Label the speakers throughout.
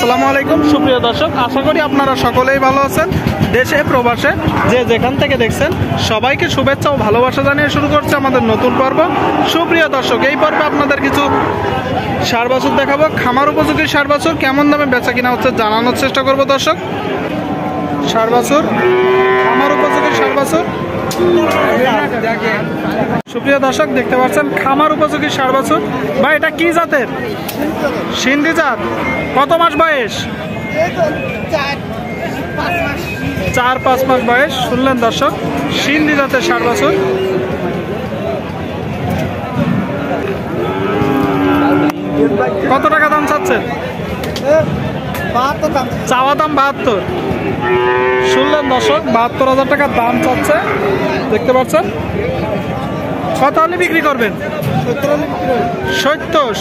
Speaker 1: আসসালামু আলাইকুম সুপ্রিয় দর্শক, আশা করি আপনারা সকলেই ভালো আছেন। দেশে প্রবাসে যে যেখান থেকে দেখছেন সবাইকে শুভেচ্ছা ও ভালোবাসা জানিয়ে শুরু করছে আমাদের নতুন পর্ব। সুপ্রিয় দর্শক, এই পর্বে আপনাদের কিছু ষাঁড় বাছুর দেখাবো। খামার উপযোগী ষাঁড় বাছুর কেমন দামে বেচা কিনা হচ্ছে জানানোর চেষ্টা করব দর্শক। ষাঁড় বাছুর, খামার উপযোগী ষাঁড় বাছুর। সুপ্রিয় দর্শক, দেখতে পাচ্ছেন খামার উপযোগী ষাঁড় বাছুর। ভাই এটা কি জাতের? সিন্ধি জাত। কত মাস বয়স? 4-5 মাস বয়স। শুনলেন দর্শক, সিন্ধি জাতের ষাঁড় বাছুর। কত টাকা দাম চাচ্ছেন? চাওয়া দাম 72। শুনলেন দর্শক, 72,000 টাকা দাম চাচ্ছে। দেখতে পাচ্ছেন। কত হলে বিক্রি করবেন? 70।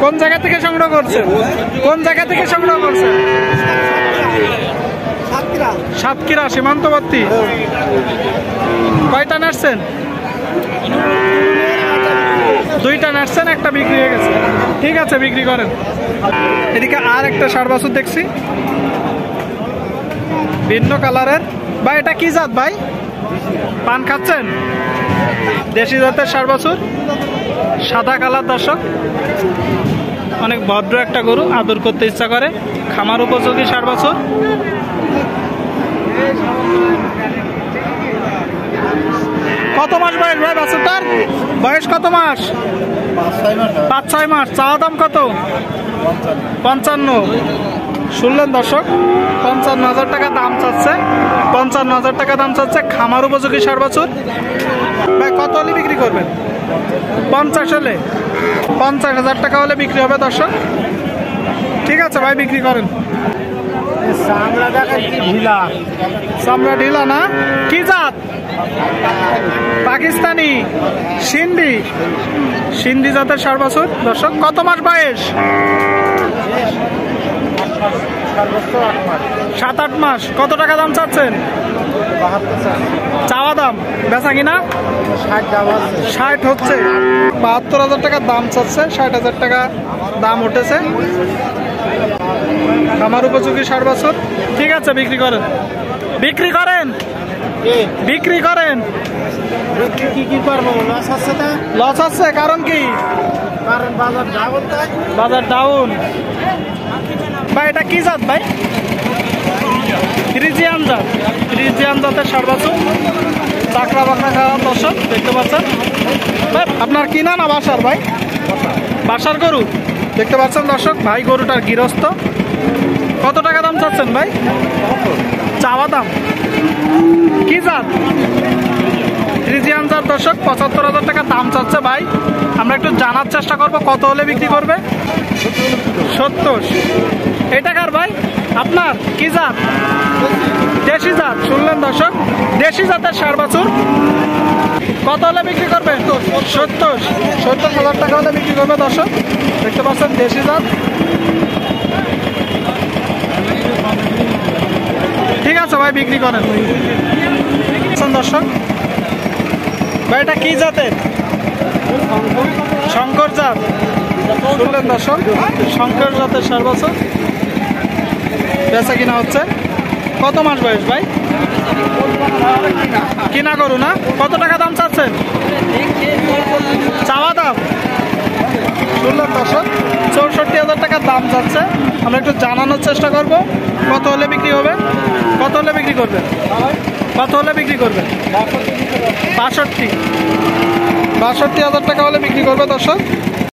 Speaker 1: কোন জায়গা থেকে সংগ্রহ করছেন? কোন জায়গা থেকে সংগ্রহ করছেন? সাতক্ষীরা সীমান্তবর্তী। কয়টা নাড়ছেন? 2টা নাড়ছেন, একটা বিক্রি হয়ে গেছে। ঠিক আছে, বিক্রি করেন। এদিকে আর একটা ষাঁড় বাছুর দেখছি, ভিন্ন কালারের। ভাই এটা কি জাত ভাই? পান খাচ্ছেন? দেশি জাতের ষাঁড় বাছুর, সাদা কালার দর্শক। অনেক ভদ্র একটা গরু, আদর করতে ইচ্ছা করে। খামার উপযোগী ষাঁড় বাছুর। কত মাস বয়স ভাই বাছুরটার? বয়স কত মাস? 5-6 মাস। চাওয়া দাম কত? 55। শুনলেন দর্শক, 55,000 টাকা দাম চাচ্ছে। 55,000 টাকা দাম চাচ্ছে খামার উপযোগী ষাঁড় বাছুর। ভাই কত হলে বিক্রি করবেন? 50 হলে? 50,000 টাকা হলে বিক্রি হবে দর্শক। ঠিক আছে ভাই, বিক্রি করেন। চামড়া ঢিলা না? কি জাত? পাকিস্তানি সিন্ধি। সিন্ধি জাতের ষাঁড় বাছুর দর্শক। কত মাস বয়স? 7-8 মাস। কত টাকা দাম চাচ্ছেন? চাওয়া দাম, বেচা কিনা 60 হচ্ছে। 72,000 টাকা দাম চাচ্ছে। 60,000 টাকা দাম উঠেছে। খামার উপযোগী ষাঁড় বাছুর। ঠিক আছে, বিক্রি করেন। বিক্রি করেন, বিক্রি করেন।
Speaker 2: কি করবো? লস হচ্ছে না।
Speaker 1: লস হচ্ছে কারণ কি?
Speaker 2: কারণ বাজার ডাউন।
Speaker 1: বাজার ডাউন। ভাই এটা কি জাত ভাই? ফ্রিজিয়ান জাত। ফ্রিজিয়ান জাতের ষাঁড় বাছুর। চাকরা বাকরা খাওয়া দর্শক, দেখতে পাচ্ছেন। ভাই আপনার কিনা না বাসার? ভাই বাসার গরু। দেখতে পাচ্ছেন দর্শক, ভাই গরুটার গৃহস্থ। কত টাকা দাম চাচ্ছেন ভাই? চাওয়া দাম। কি জাত? ফ্রিজিয়ান জাত দর্শক। 75,000 টাকা দাম চাচ্ছে ভাই। আমরা একটু জানার চেষ্টা করব কত হলে বিক্রি করবে। 70। এই টাকার ভাই আপনার কি জাত? দেশি জাত। শুনলেন দর্শক, দেশি জাতের ষাঁড় বাছুর। কত হলে বিক্রি করবে? 70,000 টাকা হলে বিক্রি করবে দর্শক। দেখতে পাচ্ছেন, দেশি জাত। ঠিক আছে ভাই, বিক্রি করেন দর্শক। ভাই এটা কি জাতের? শঙ্কর জাত। শুনলেন দর্শক, শঙ্কর জাতের ষাঁড় বাছুর। বেচা কিনা হচ্ছে। কত মাস বয়স ভাই? কিনা করু না? কত টাকা দাম চাচ্ছেন? চাওয়া দাম। শুনলেন দর্শক, 64,000 টাকা দাম চাচ্ছে। আমরা একটু জানানোর চেষ্টা করব কত হলে বিক্রি হবে। কত হলে বিক্রি করবেন? কত হলে বিক্রি করবেন? 62,000 টাকা হলে বিক্রি করবে দর্শক।